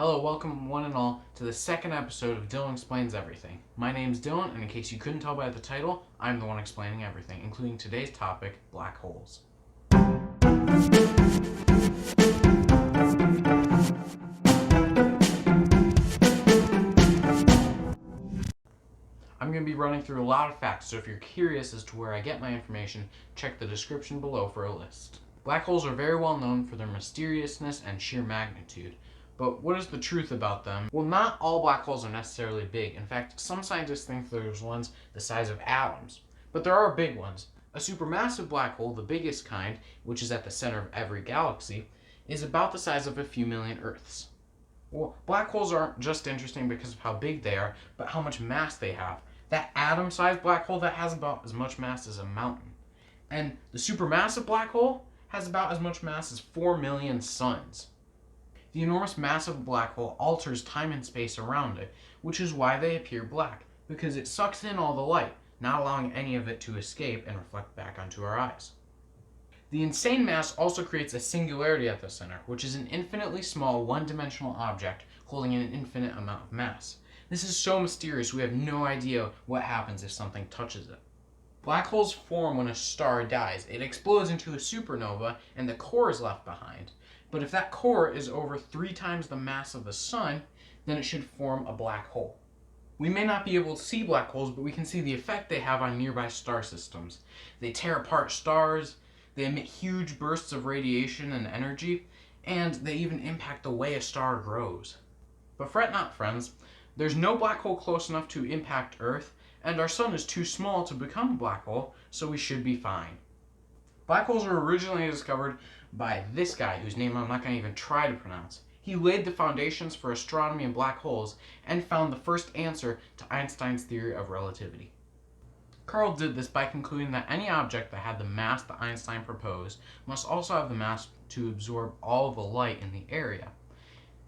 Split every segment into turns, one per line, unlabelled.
Hello, welcome one and all to the second episode of Dyllon Explains Everything. My name's Dylan, and in case you couldn't tell by the title, I'm the one explaining everything, including today's topic, black holes. I'm going to be running through a lot of facts, so if you're curious as to where I get my information, check the description below for a list. Black holes are very well known for their mysteriousness and sheer magnitude. But what is the truth about them? Well, not all black holes are necessarily big. In fact, some scientists think there's ones the size of atoms. But there are big ones. A supermassive black hole, the biggest kind, which is at the center of every galaxy, is about the size of a few million Earths. Well, black holes aren't just interesting because of how big they are, but how much mass they have. That atom-sized black hole, that has about as much mass as a mountain. And the supermassive black hole has about as much mass as 4 million suns. The enormous mass of a black hole alters time and space around it, which is why they appear black, because it sucks in all the light, not allowing any of it to escape and reflect back onto our eyes. The insane mass also creates a singularity at the center, which is an infinitely small one-dimensional object holding an infinite amount of mass. This is so mysterious we have no idea what happens if something touches it. Black holes form when a star dies. It explodes into a supernova and the core is left behind. But if that core is over 3 times the mass of the sun, then it should form a black hole. We may not be able to see black holes, but we can see the effect they have on nearby star systems. They tear apart stars, they emit huge bursts of radiation and energy, and they even impact the way a star grows. But fret not, friends. There's no black hole close enough to impact Earth, and our sun is too small to become a black hole, so we should be fine. Black holes were originally discovered by this guy, whose name I'm not going to even try to pronounce. He laid the foundations for astronomy and black holes, and found the first answer to Einstein's theory of relativity. Carl did this by concluding that any object that had the mass that Einstein proposed must also have the mass to absorb all the light in the area.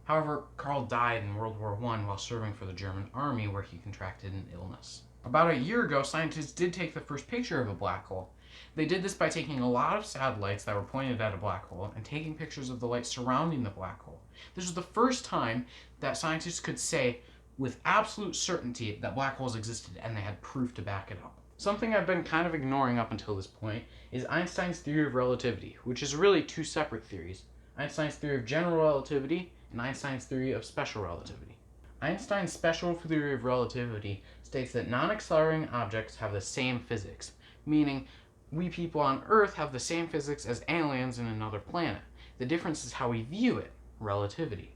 However, Carl died in World War I while serving for the German army, where he contracted an illness. About a year ago, scientists did take the first picture of a black hole. They did this by taking a lot of satellites that were pointed at a black hole and taking pictures of the light surrounding the black hole. This was the first time that scientists could say with absolute certainty that black holes existed, and they had proof to back it up. Something I've been kind of ignoring up until this point is Einstein's theory of relativity, which is really 2 separate theories: Einstein's theory of general relativity and Einstein's theory of special relativity. Einstein's special theory of relativity states that non-accelerating objects have the same physics, meaning we people on Earth have the same physics as aliens in another planet. The difference is how we view it, relativity.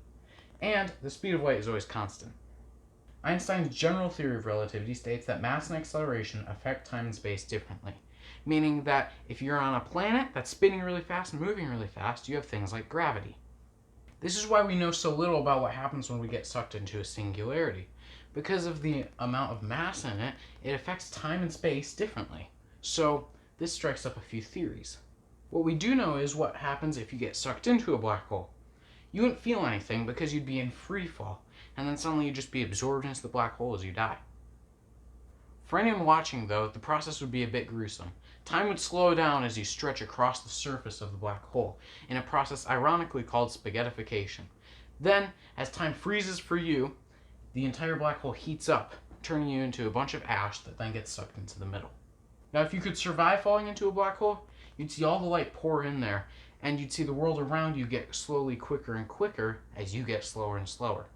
And the speed of light is always constant. Einstein's general theory of relativity states that mass and acceleration affect time and space differently, meaning that if you're on a planet that's spinning really fast and moving really fast, you have things like gravity. This is why we know so little about what happens when we get sucked into a singularity. Because of the amount of mass in it, it affects time and space differently. So this strikes up a few theories. What we do know is what happens if you get sucked into a black hole. You wouldn't feel anything because you'd be in free fall, and then suddenly you'd just be absorbed into the black hole as you die. For anyone watching, though, the process would be a bit gruesome. Time would slow down as you stretch across the surface of the black hole, in a process ironically called spaghettification. Then, as time freezes for you, the entire black hole heats up, turning you into a bunch of ash that then gets sucked into the middle. Now, if you could survive falling into a black hole, you'd see all the light pour in there, and you'd see the world around you get slowly quicker and quicker as you get slower and slower.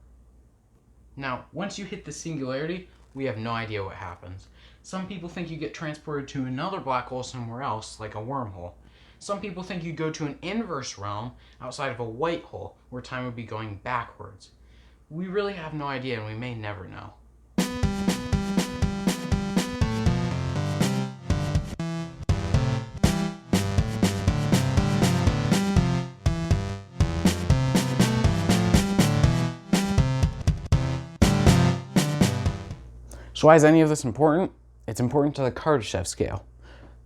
Now, once you hit the singularity, we have no idea what happens. Some people think you get transported to another black hole somewhere else, like a wormhole. Some people think you go to an inverse realm outside of a white hole, where time would be going backwards. We really have no idea, and we may never know. So why is any of this important? It's important to the Kardashev Scale.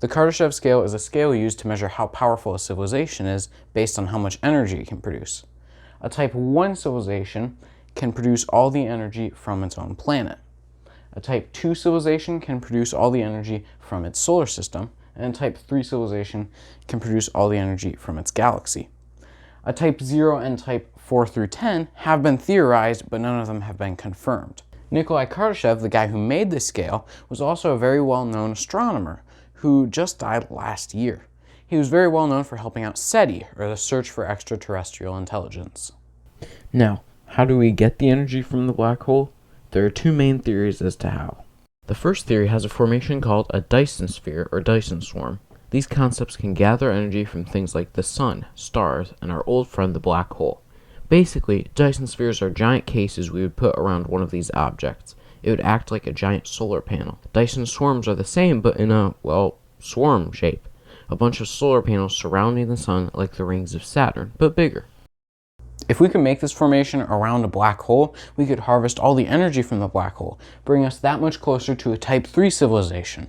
The Kardashev Scale is a scale used to measure how powerful a civilization is based on how much energy it can produce. A Type 1 civilization can produce all the energy from its own planet. A Type 2 civilization can produce all the energy from its solar system, and a Type 3 civilization can produce all the energy from its galaxy. A type 0 and type 4 through 10 have been theorized, but none of them have been confirmed. Nikolai Kardashev, the guy who made this scale, was also a very well-known astronomer who just died last year. He was very well known for helping out SETI, or the search for extraterrestrial intelligence.
Now, how do we get the energy from the black hole? There are two main theories as to how. The first theory has a formation called a Dyson sphere or Dyson swarm. These concepts can gather energy from things like the sun, stars, and our old friend the black hole. Basically, Dyson spheres are giant cases we would put around one of these objects. It would act like a giant solar panel. Dyson swarms are the same, but in a, well, swarm shape. A bunch of solar panels surrounding the sun like the rings of Saturn, but bigger.
If we could make this formation around a black hole, we could harvest all the energy from the black hole, bring us that much closer to a type 3 civilization.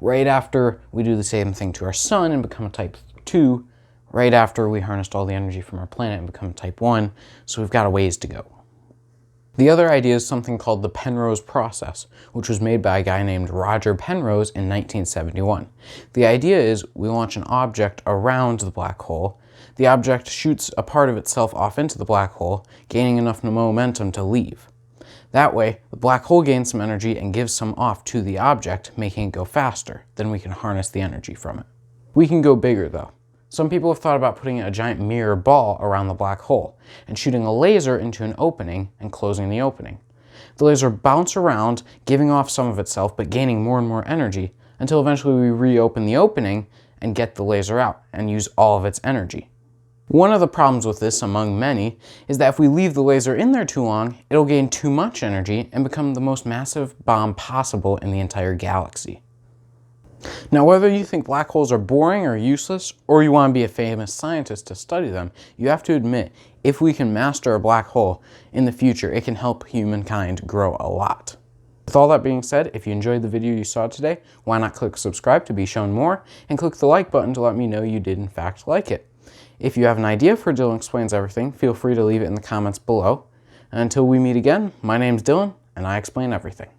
Right after we do the same thing to our sun and become a type 2, right after we harnessed all the energy from our planet and become a type 1, so we've got a ways to go. The other idea is something called the Penrose process, which was made by a guy named Roger Penrose in 1971. The idea is we launch an object around the black hole. The object shoots a part of itself off into the black hole, gaining enough momentum to leave. That way, the black hole gains some energy and gives some off to the object, making it go faster. Then we can harness the energy from it. We can go bigger though. Some people have thought about putting a giant mirror ball around the black hole and shooting a laser into an opening and closing the opening. The laser bounces around, giving off some of itself but gaining more and more energy until eventually we reopen the opening and get the laser out and use all of its energy. One of the problems with this, among many, is that if we leave the laser in there too long, it'll gain too much energy and become the most massive bomb possible in the entire galaxy. Now, whether you think black holes are boring or useless, or you want to be a famous scientist to study them, you have to admit, if we can master a black hole in the future, it can help humankind grow a lot. With all that being said, if you enjoyed the video you saw today, why not click subscribe to be shown more, and click the like button to let me know you did in fact like it. If you have an idea for Dylan Explains Everything, feel free to leave it in the comments below. And until we meet again, my name's Dylan, and I explain everything.